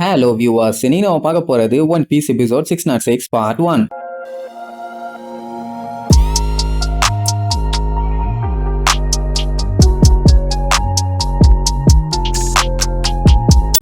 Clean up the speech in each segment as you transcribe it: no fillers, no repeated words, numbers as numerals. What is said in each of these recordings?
Hello viewers, இன்னைக்கு நம்ம பார்க்க போறது One Piece episode 606 part 1.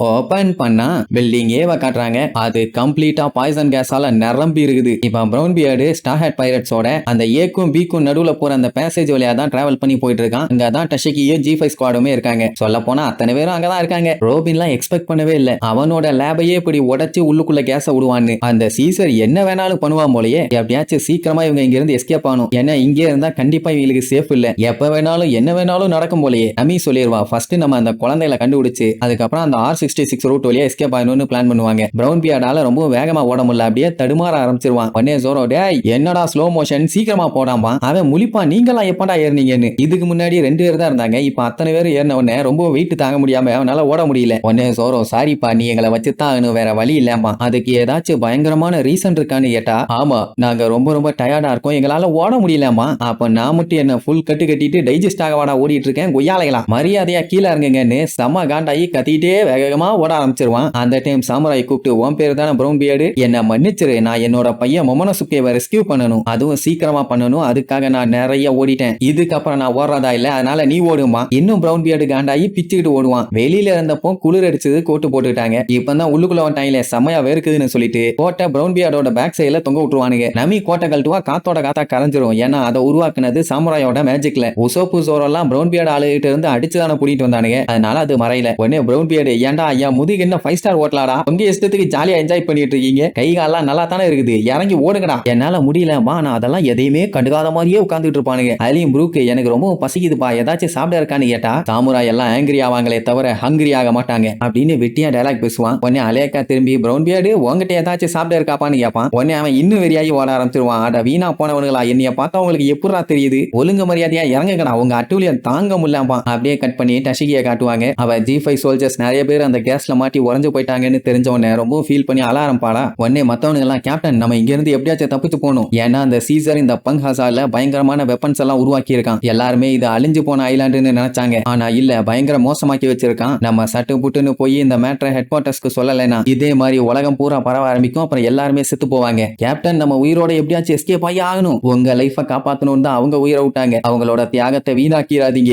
Open பண்ணா பில்டிங்கே காட்டுறாங்க. அது கம்ப்ளீட்டா பாய்சன் கேஸால நிரம்பி இருக்குது. இப்ப பிரவுன் பியர்டு ஸ்டார் ஹெட் பைரட்ஸோட அந்த ஏக்கும் பிக்கும் நடுவுல போற அந்த பேசேஜ் வழியா தான் டிராவல் பண்ணி போயிட்டு இருக்கான். அங்கதான் டஷிகியும் G5 ஸ்குவாடுமே இருக்காங்க. சொல்ல போனா அத்தனை பேரும் அங்கதான் இருக்காங்க. ரோபின்லாம் எக்ஸ்பெக்ட் பண்ணவே இல்ல அவனோட லேபையே இப்படி உடைச்சு உள்ளுக்குள்ள கேஸ விடுவான்னு. அந்த சீசர் என்ன வேணாலும் பண்ணுவான் போலயே. எப்படியாச்சும் சீக்கிரமா இவங்க இங்க இருந்து எஸ்கேப் ஆகணும். ஏன்னா இங்கே இருந்தா கண்டிப்பா இவங்களுக்கு சேஃப் இல்ல. எப்ப வேணாலும் என்ன வேணாலும் நடக்கும் போலயே. அமி சொல்லிடுவா ஃபர்ஸ்ட் நம்ம அந்த குழந்தைகளை கண்டுபிடிச்சு அதுக்கப்புறம் அந்த R66 ரூட் வழியா எஸ்கேப் ஆகணும்னு பிளான் பண்ணுவாங்க. பிரவுன் பியர்டால ரொம்ப வேகமா ஓட முடியல. அப்படியே தடுமாற ஆரம்பிச்சிருவான். உடனே ஜோரோ டேய் என்னடா ஸ்லோ மோஷன் சீக்கிரமா போடாமா. அவன் முழிப்பா நீங்களா எப்படா ஏறினீங்கன்னு. இதுக்கு முன்னாடி 2 பேர் தான் இருந்தாங்க. இப்ப அத்தனை பேர் ஏறின உடனே ரொம்ப வெயிட் தாங்க முடியாம அவனால ஓட முடியல. உடனே ஜோரோ சாரிப்பா நீ எங்களை வச்சுதான் வேற வழி இல்லாமா. அதுக்கு ஏதாச்சும் பயங்கரமான ரீசன் இருக்கான்னு கேட்டா ஆமா நாங்க ரொம்ப டயர்டா இருக்கோம் எங்களால ஓட முடியலாமா. அப்ப நான் மட்டும் என்ன ஃபுல் கட்டு கட்டிட்டு டைஜஸ்ட் ஆக வாடா ஓடிட்டு இருக்கேன் கொய்யாலைகளா மரியாதையா கீழே இறங்குங்கன்னு செம்ம காண்டாயி கத்திட்டே வேகமா ஓட ஆரம்பிச்சிருவான். அந்த டைம் சாமுராய் கூப்பிட்டு உன் பேரு தானே பிரவுன் பியர்டு என்ன மன்னிச்சிரு நான் என்னோட பையன் மொமனசுகேவை ரெஸ்கியூ பண்ணணும் அதுவும் சீக்கிரமா பண்ணணும் அதுக்காக நான் நிறைய ஓடிட்டேன் இதுக்கப்புறம் நான் ஓடுறதா இல்ல அதனால நீ ஓடுமா. இன்னும் பிரவுன் பியர்டு காண்டாயி பிச்சுக்கிட்டு ஓடுவான். வெளியில இருந்தப்போ குளிர் அடிச்சது கோட்டு போட்டுட்டாங்க. இப்பதான் உள்ளுக்குள்ள வந்துட்டாங்களே செம்மையா வேர்க்குதுன்னு சொல்லிட்டு கோட்டை பிரவுன் பியர்டோட பேக் சைடுல தொங்க விட்டுருவானுங்க. நமி கோட்டை கழட்டுவா காத்தோட காத்தா கரைஞ்சிரும். ஏன்னா அதை உருவாக்குனது சாமுராயோட மேஜிக்ல. உசோப்பு ஜோரெல்லாம் பிரவுன் பியர்டு ஆளுகிட்ட இருந்து அடிச்சுதானே கூட்டிட்டு வந்தானுங்க. அதனால அது மறையல. உடனே பிரவுன் பியர்டு ஏன்டா ஐயா முதுகு என்ன 5 ஸ்டார் ஓட்டலாடா உங்க இஷ்டத்துக்கு ஜாலியா என்ஜாய் பண்ணிட்டு இருக்கீங்க கை காலெல்லாம் நல்லா தானே இருக்குது இறங்கி ஓடுங்கடா. என்னால முடியலமா நான் அதெல்லாம் எதையுமே கண்டுக்காத மாதிரியே உட்கார்ந்துட்டு இருப்பானுங்க. அதுலயும் ப்ரூக் எனக்கு ரொம்ப பசிக்குதுப்பா ஏதாச்சும் சாப்பிட இருக்கான்னு கேட்டா சாமுராய் எல்லாம் ஆங்கிரி ஆவாங்களே தவிர ஹங்கிரி ஆக மாட்டாங்க அப்படின்னு வெட்டியா டயலாக் பேசுவான். உடனே அலேக்கா திரும்பி பிரவுன் பியர்டு உங்ககிட்ட ஏதாச்சும் சாப்பிட இருக்காப்பான்னு கேட்பான். உடனே அவன் இன்னும் வெறியாகி ஓட ஆரம்பிச்சிருவான். அட வீணா போனவனுங்களா என்னைய பார்த்தா உங்களுக்கு எப்படா தெரியுது ஒழுங்கு மரியாதையா இறங்குங்கடா உங்க அட்டூழியம் தாங்க முடியலாம்பா. அப்படியே கட் பண்ணி டஷிகியை காட்டுவாங்க. அவ G5 சோல்ஜர்ஸ் நிறைய பேர் அந்த கேஸ்ல மாட்டி உறைஞ்சு போயிட்டாங்கன்னு தெரிஞ்சவனே ரொம்ப ஃபீல் பண்ணி அலாரம் பாடா. உடனே மத்தவனுங்க எல்லாம் கேப்டன் நம்ம இங்க இருந்து எப்படியாச்சும் தப்பிச்சு போகணும். ஏன்னா அந்த சீசர் இந்த பங்க் ஹசால பயங்கரமான வெப்பன்ஸ் எல்லாம் உருவாக்கி இருக்கான். எல்லாருமே இது அழிஞ்சு போன ஐலாண்டுன்னு நினைச்சாங்க. ஆனா இல்ல பயங்கர மோசமாக்கி வச்சிருக்கான். நம்ம சட்டு புட்டுன்னு போய் இந்த மேட்டரை ஹெட் குவார்டர்ஸ்க்கு சொல்லலைன்னா இதே மாதிரி உலகம் பூரா பரவ ஆரம்பிக்கும். அப்புறம் எல்லாருமே செத்து போவாங்க. கேப்டன் நம்ம உயிரோட எப்படியாச்சும் எஸ்கேப் ஆகி ஆகணும். உங்க லைஃபை காப்பாத்தணும் தான் அவங்க உயிரை விட்டாங்க. அவங்களோட தியாகத்தை வீணாக்கிறாதீங்க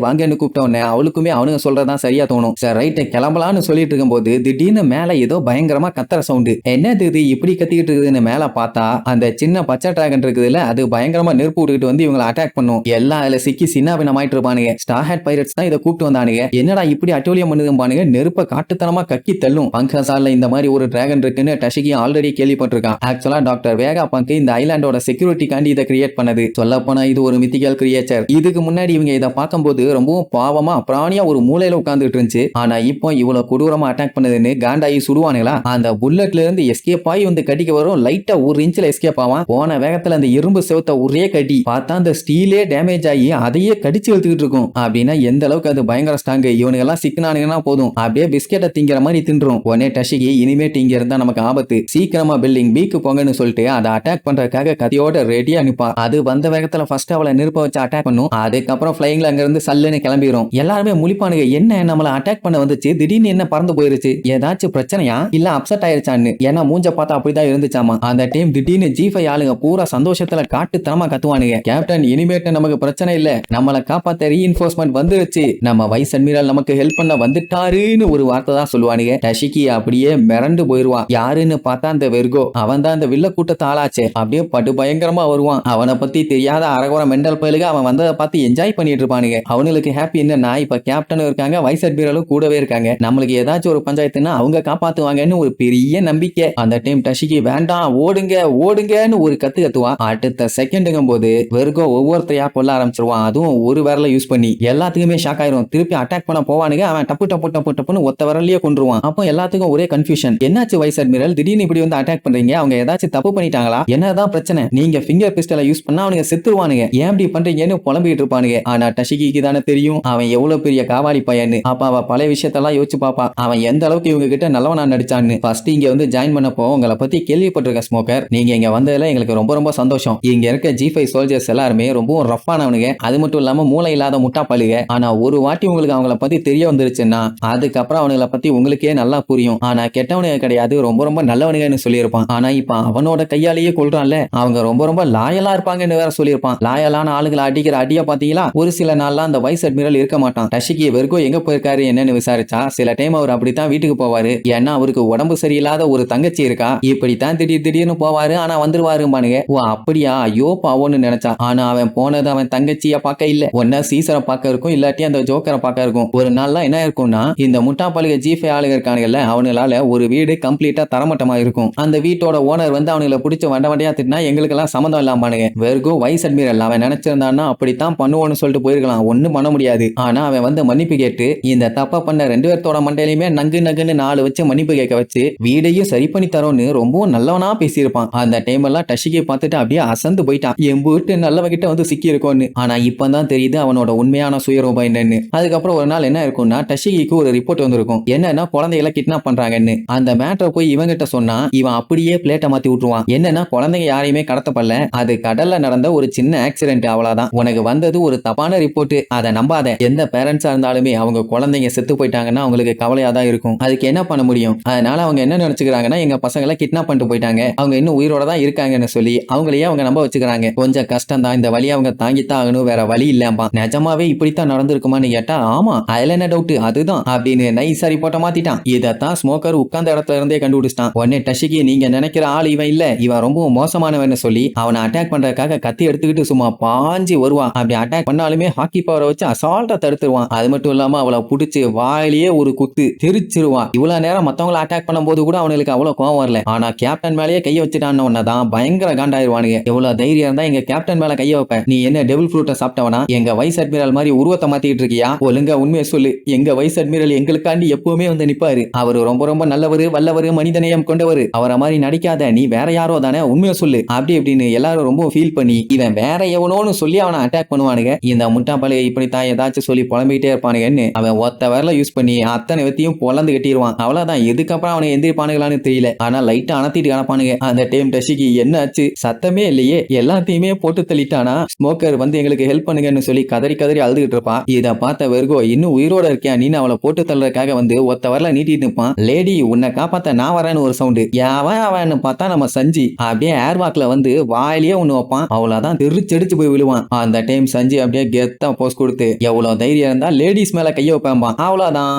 வாங்கன்னு கூப்பிட்டோன்னே அவளுக்குமே அவனுங்க சொல்றதான் சரியா தோணும். சரி ரைட் கிளம்பலான்னு சொல்லிட்டு இருக்கும்போது திடீர்னு மேல ஏதோ பயங்கரமா கத்துற சவுண்டு. என்னது இது இப்படி கத்திக்கிட்டு இருக்குதுன்னு மேல பார்த்தா அந்த சின்ன பச்சை டிராகன் இருக்குதுல்ல அது பயங்கரமா நெருப்பு விட்டுக்கிட்டு வந்து இவங்களை அட்டாக் பண்ணும். எல்லாம் அதுல சிக்கி சின்ன பின்னமாயிட்டு இருப்பானுங்க. ஸ்டார் ஹெட் பைரட்ஸ் தான் இதை கூப்பிட்டு வந்தானுங்க. என்னடா இப்படி அட்டோலியம் பண்ணுதும்பானுங்க. நெருப்ப காட்டுத்தனமா கக்கி தள்ளும். பங்கசால இந்த மாதிரி ஒரு டிராகன் இருக்குன்னு டஷிகி ஆல்ரெடி கேள்விப்பட்டிருக்கான். ஆக்சுவலா டாக்டர் வேகா பங்க் இந்த ஐலாண்டோட செக்யூரிட்டி காண்டி இதை கிரியேட் பண்ணது. சொல்ல போனா இது ஒரு மித்திக்கல் கிரியேச்சர். இதுக்கு முன்னாடி இவங்க இதை பார்க்கும்போது ரொம்பவும் பாவமா பிராணியா ஒரு மூலையில உட்கார்ந்துட்டு இருந்துச்சு. ஆனா இப்போ இவ்வளவு கொடூரமா அட்டாக் பண்ணதுன்னு காண்டாயி சுடுவானுங்களா அந்த புல்லட்ல இருந்து எஸ்கேப் ஆகி வந்து கடிக்க வரும். லைட்டா 1 இன்ச்ல எஸ்கேப் ஆவான். போன வேகத்துல அந்த இரும்பு செவத்த ஒரே கடி பார்த்தா அந்த ஸ்டீலே டேமேஜ் ஆகி அதையே கடிச்சு எடுத்துக்கிட்டு இருக்கும். அப்படின்னா எந்த அளவுக்கு அது பயங்கர ஸ்ட்ராங். இவனுங்க எல்லாம் சிக்கனானுங்கன்னா போதும் அப்படியே பிஸ்கெட்டை திங்கிற மாதிரி தின்றும். உடனே டஷிகி இனிமேட் இங்க இருந்தா நமக்கு ஆபத்து சீக்கிரமா பில்டிங் பிக்கு போங்கன்னு சொல்லிட்டு அதை அட்டாக் பண்றதுக்காக கத்தியோட ரெடியா நிப்பா. அது வந்த வேகத்துல ஃபர்ஸ்ட் அவளை நெருப்ப வச்சு அட்டாக் பண்ணும். அதுக்கப்புறம் பிளைங்ல அங்க இருந்து சல்லுன்னு கிளம்பிடும். எல்லாருமே முழிப்பானுங்க என்ன நம்மள அட்டாக் பண்ண வந்துச்சு திடீர்னு என்ன பறந்து போயிருச்சு ஏதாச்சும் பிரச்சனையா இல்ல அப்செட் ஆயிருச்சான்னு. ஏன்னா மூஞ்ச பார்த்தா அப்படிதான் இருந்துச்சாமா. அந்த டைம் திடீர்னு G5 ஆளுங்க பூரா சந்தோஷத்துல காட்டுத்தனமா கத்துவானுங்க. கேப்டன் இனிமேட்டு நமக்கு பிரச்சனை இல்ல நம்மளை காப்பாத்த ரீஇன்ஃபோர்ஸ்மெண்ட் வந்துருச்சு நம்ம வைஸ் அட்மிரல் நமக்கு ஹெல்ப் பண்ண வந்துட்டாருன்னு ஒரு வார்த்தை தான் சொல்லுவானுங்க. டஷிகி அப்படியே மிரண்டு போயிருவான். யாருன்னு பார்த்தா அந்த வெர்கோ அவன் தான் அந்த வில்ல கூட்டத்தை ஆளாச்சே. அப்படியே படு பயங்கரமா வருவான். அவனை பத்தி தெரியாத அரகுற மெண்டல் பயலுக அவன் வந்ததை பார்த்து என்ஜாய் பண்ணிட்டு இருப்பானுங்க. அவனுக்கு ஹாப்பி என்னன்னா இப்ப கேப்டனும் இருக்காங்க வைஸ் அட்மிரலும் கூடவே இருக்காங்க. நம்மளுக்கு ஏதாச்சும் ஒரு பஞ்சாயத்துனா அவங்க காப்பாத்துவாங்கன்னு ஒரு பெரிய நம்பிக்கை. அந்த டைம் டஷிகி வேண்டாம் ஓடுங்கன்னு ஒரு கத்து கத்துவான். அடுத்த செகண்டுங்கும் போது வெர்கோ ஒவ்வொருத்தையா கொல்ல ஆரம்பிச்சிருவான். அதுவும் ஒரு விரல யூஸ் பண்ணி எல்லாத்துக்குமே ஷாக் ஆயிரும். திருப்பி அட்டாக் பண்ண போவானுங்க. அவன் டப்புன்னு ஒத்த விரலையே கொன்றுவான். அப்போ எல்லாத்துக்கும் ஒரே கன்ஃபியூஷன் என்னாச்சு வைஸ் அட்மிரல் திடீர்னு இப்படி வந்து அட்டாக் பண்றீங்க அவங்க ஏதாச்சும் தப்பு பண்ணிட்டாங்களா என்னதான் பிரச்சனை நீங்க ஃபிங்கர் பிஸ்டலை யூஸ் பண்ணா அவனுங்க செத்துருவானுங்க ஏன் இப்படி பண்றீங்கன்னு புலம்பிட்டு இருப்பானுங்க. ஆனா டஷிகிக்கு தானே தெரியும் அவன் எவ்வளவு பெரிய காவாலி பையன்னு. அப்ப அவ பல விஷயத்தெல்லாம் யோசிச்சு பாப்பா அவன் எந்த அளவுக்கு இவங்க கிட்ட நல்லவனா நடிச்சான்னு. ஃபர்ஸ்ட் இங்க வந்து ஜாயின் பண்ணப்போ உங்களை பத்தி கேள்விப்பட்டிருக்க ஸ்மோக்கர், நீங்க இங்க வந்ததுல எங்களுக்கு ரொம்ப ரொம்ப சந்தோஷம். இங்க இருக்க G5 சோல்ஜர்ஸ் எல்லாருமே ரொம்ப ரஃப்பானவனுங்க, அது மட்டும் இல்லாம மூளை இல்லாத முட்டாப்பாளுங்க. ஆனா ஒரு வாட்டி உங்களுக்கு அவங்கள பத்தி தெரிய வந்துருச்சுன்னா அதுக்கப்புறம் அவனுங்களை பத்தி உங்களுக்கே நல்லா புரியும். ஆனா கெட்டவனுங்க கிடையாது, ரொம்ப ரொம்ப நல்லவனுங்கன்னு சொல்லியிருப்பான். ஆனா இப்ப அவனோட கையாலேயே கொள்றான்ல, அவங்க ரொம்ப ரொம்ப லாயலா இருப்பாங்கன்னு வேற சொல்லியிருப்பான். லாயலான ஆளுகளை அடிக்கிற அடியா பாத்தீங்களா? ஒரு சில நாள்ல அந்த வைஸ் அட்மிரல் இருக்க மாட்டான். டஷிகி வெர்கோ எங்க போயிருக்காரு என்னன்னு விசாரிச்சா சில டைம் அவர் அப்படித்தான் வீட்டுக்கு போவாரு. ஏன்னா அவருக்கு உடம்பு சரியில்லாத ஒரு தங்கச்சி இருக்கா, இப்படித்தான் திடீர்னு போவாரு, ஆனா வந்துருவாரும்பானுங்க. ஓ அப்படியா, ஐயோ பாவோன்னு நினைச்சா. ஆனா அவன் போனது அவன் தங்கச்சிய பார்க்க இல்ல, ஒன்னா சீசரை பார்க்க இருக்கும், இல்லாட்டி அந்த ஜோக்கரை பார்க்க இருக்கும். ஒரு நாள்லாம் என்ன இருக்கும்னா இந்த முட்டாப்பாளுக G5 ஆளுங்க இருக்கானுங்கல்ல, அவனால ஒரு வீடு கம்ப்ளீட்டா தரமட்டமா இருக்கும். அந்த வீட்டோட ஓனர் வந்து அவனுங்களை பிடிச்ச வண்டையா திட்டினா எங்களுக்கெல்லாம் சம்மந்தம் இல்லாம வெர்கோ வைஸ் அட்மிரல் அவன் நினைச்சிருந்தான்னா அப்படித்தான் பண்ணுவோன்னு சொல்லிட்டு போயிருக்கலாம், ஒண்ணும் பண்ண முடியாது. ஆனா அவன் வந்து மன்னிப்பு கேட்டு இந்த தப்பா பண்ண 2 பேர்த்தோட மண்டையிலுமே நங்குன்னு 4 வச்சு மன்னிப்பு கேட்க வச்சு வீடையும் சரி பண்ணி தரோன்னு ரொம்ப நல்லவனா பேசியிருப்பான். அந்த டைம் எல்லாம் டஷிகை பார்த்துட்டு அப்படியே அசந்து போயிட்டான், எம்பூட்டு நல்லவகிட்ட வந்து சிக்கி இருக்கோன்னு. ஆனா இப்பதான் தெரியுது அவனோட உண்மையான சுயரூபம் என்னன்னு. அதுக்கப்புறம் ஒரு நாள் என்ன இருக்கும்னா டஷிகிக்கு ஒரு ரிப்போர்ட் வந்திருக்கும், என்னன்னா குழந்தைகளை கிட்னாப் பண்றாங்கன்னு. அந்த மேட்டரை போய் இவங்கிட்ட சொன்னா இவன் அப்படியே பிளேட்டை மாத்தி விட்டுருவான். என்னன்னா குழந்தைங்க யாரையுமே கடத்தப்படல, அது கடல்ல நடந்த ஒரு சின்ன ஆக்சிடென்ட், அவ்வளவுதான். உனக்கு வந்தது ஒரு தப்பான ரிப்போர்ட், அதை நம்பாத. எந்த பேரண்ட்ஸா இருந்தாலுமே அவங்க குழந்தைங்க செத்து போயிட்டாங்கன்னா அவங்களுக்கு கவலையா தான் இருக்கும், அதுக்கு என்ன பண்ண முடியும். அதனால அவங்க என்ன நினைச்சுக்கிறாங்கன்னா எங்க பசங்களை கிட்னாப் பண்ணிட்டு போயிட்டாங்க, அவங்க இன்னும் உயிரோட தான் இருக்காங்கன்னு சொல்லி அவங்களையே அவங்க நம்ப வச்சுக்கிறாங்க. கொஞ்சம் கஷ்டம் தான், இந்த வழியை அவங்க தாங்கித்தான் ஆகணும், வேற வழி இல்லாமா. நிஜமாவே இப்படித்தான் நடந்திருக்குமான்னு கேட்டா ஆமா அதுல என்ன டவுட் அதுதான் அப்படின்னு நைஸா ரிப்போர்ட்டை மாத்திட்டான். இதைத்தான் ஸ்மோக்கர் உட்கார்ந்த இடத்துல இருந்தே கண்டுபிடிச்சிட்டான். உடனே டஷிகி நீங்க நினைக்கிற ஆள் இவன் இல்ல, இவன் ரொம்ப மோசமானவன்னு சொல்லி அவனை அட்டாக் பண்றதுக்காக கத்தி எடுத்துக்கிட்டு சும்மா பாஞ்சி வருவான். அப்படி அட்டாக் பண்ணாலுமே ஹாக்கி பவரை வச்சு அசால்ட்டா தடுத்துருவான். அது மட்டும் இல்லாம அவளை புடிச்சு வாயிலேயே ஒரு குத்து தெரிச்சிருவான். இவ்வளவு நேரம் மத்தவங்களை அட்டாக் பண்ணும் போது கூட அவனுக்கு அவ்வளவு கோவம் வரல, ஆனா கேப்டன் மேலேயே கைய வச்சுட்டான்னு ஒன்னதான் பயங்கர காண்டாயிருவானுங்க. எவ்வளவு தைரியம் இருந்தா எங்க கேப்டன் மேல கைய வைப்ப, நீ என்ன டெவில் ஃப்ரூட்டை சாப்பிட்டவனா, எங்க வைஸ் அட்மிரல் மாதிரி உருவத்தை மாத்திட்டு இருக்கியா, ஒழுங்கா உண்மையை சொல்லு. எங்க வைஸ் அட்மிரல் எங்களுக்காண்டி எப்பவுமே வந்து நிப்பாரு, அவரு ரொம்ப ரொம்ப நல்லவரு, வல்லவரு, மனிதநேயம் கொண்டவரு, அவரை மாதிரி நடிக்காத, நீ வேற யாரோ தானே, உண்மையை சொல்லு அப்படி இப்படின்னு எல்லாரும் ரொம்ப ஃபீல் பண்ணி இவன் வேற எவனோன்னு சொல்லி அவனை அட்டாக் பண்ணுவானுங்க. இந்த முட்டாப்பாளைய இப்படித்தான் ஏதாச்சும் சொல்லி புலம்பிக்கிட்டே இருப்பானுங்கன்னு அவன் ஒத்த வரல யூஸ் பண்ணி அத்தனை வெத்தியும் பொலந்து கட்டிடுவான். அவ்வளவுதான், எதுக்கப்புறம் அவனை எந்திரிப்பானுங்களான்னு தெரியல, ஆனா லைட்டா அணத்திட்டு காணப்பானுங்க. அந்த டைம் டஷிக்கு என்ன ஆச்சு, சத்தமே இல்லையே, எல்லாத்தையுமே போட்டு தள்ளிட்டானா. ஸ்மோக்கர் வந்து எங்களுக்கு ஹெல்ப் பண்ணுங்கன்னு சொல்லி கதறி கதறி அழுதுகிட்டு இருப்பான். இதை பார்த்த வெர்கோ இன்னும் உயிரோட இருக்கியா நீன்னு அவளை போட்டு தள்ளுறதுக்காக வந்து ஒத்த வரல நீட்டிட்டு இருப்பான். லேடி உன்னை காப்பாத்த நான் வரேன்னு ஒரு சவுண்டு, அவன் பார்த்தா நம்ம சஞ்சி அப்படியே ஏர்வாக்ல வந்து வாயிலேயே ஒண்ணு வைப்பான். அவ்வளவுதான், தெரிச்சடிச்சு போய் விழுவான். அந்த டைம் சஞ்சி அப்படியே கெத்தா போஸ் கொடுத்து எவ்வளவு தைரியம் இருந்தா லேடிஸ் மேல கைய வைப்பான், அவ்வளவுதான்.